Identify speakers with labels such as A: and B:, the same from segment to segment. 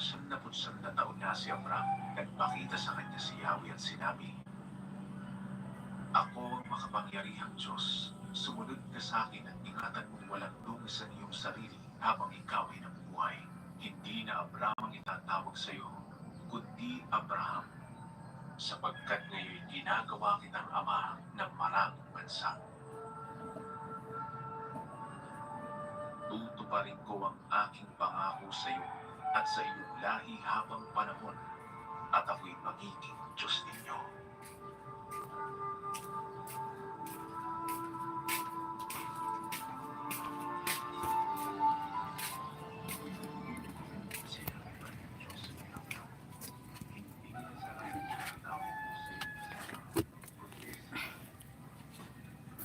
A: 99 na taon na si Abram, nagpakita sa kanya si Yahweh at sinabi, "Ako ang makapangyarihang Diyos. Sumunod ka sa akin at ingatan mong walang dungis sa iyong sarili habang ikaw ay nabubuhay. Hindi na Abram ang itatawag sa iyo, kundi Abraham, sapagkat ngayon ginagawa kitang ama ng maraming bansa. Tutuparin ko ang aking pangako sa iyo at sa iyong lahi habang panahon, at ako'y magiging Diyos ninyo."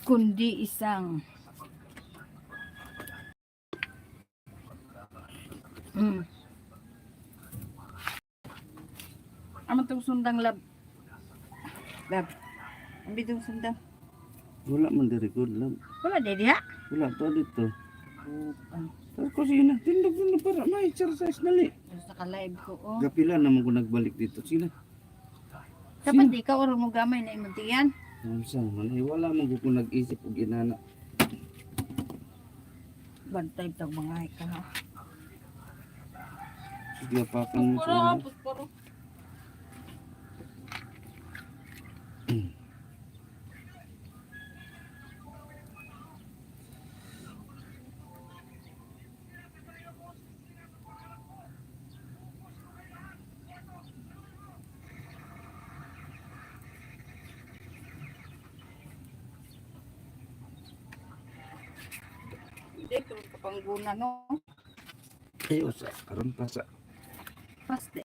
B: Kundi isang Ano itong sundang lab? Lab. Ang bitong sundang.
C: Wala man diri good lang.
B: Wala din ha?
C: Wala to dito. Pero kasi na, tindog para ma-exercise dali.
B: Sa ka-live ko oh.
C: Gapila naman ko nagbalik dito. Sina?
B: Dapat di ka orang mo gamay na imuntiyan.
C: Saan man, wala man ko nag-isip og inana.
B: Bantay tag mga ka ha.
C: Sige pa kang
B: Puro. Hindi, kung kapangguna no.
C: Ayo sa karon pa sa
B: Paste.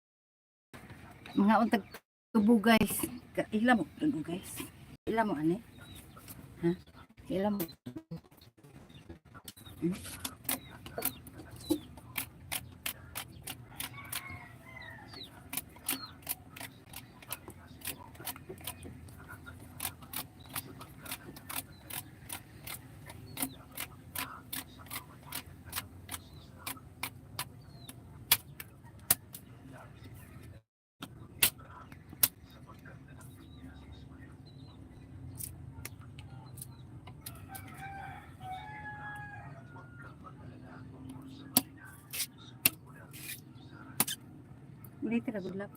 B: Mga untag tubo guys. Ila mo tubo guys. Ila mo ani? Ha? Ila mo. Ulit ka good luck.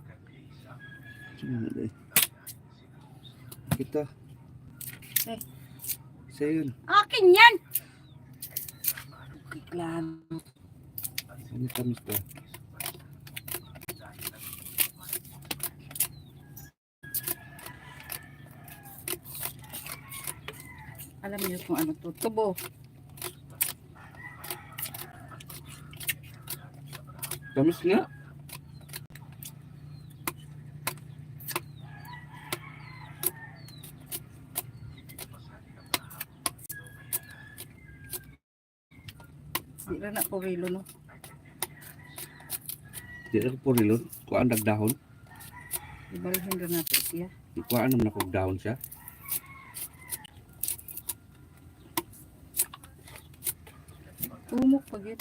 C: kita.
B: Eh.
C: Sa'yo.
B: Akin yan! Okay, klaro.
C: Ano tamis to?
B: Alam niyo kung ano to. Tubo.
C: Tamis nga.
B: Di na na porilo no.
C: Di na po rilon. Kuhaan dagdahon.
B: Ibalhin rin natin siya.
C: Kuhaan naman ako dahon siya.
B: Tumok pag yun.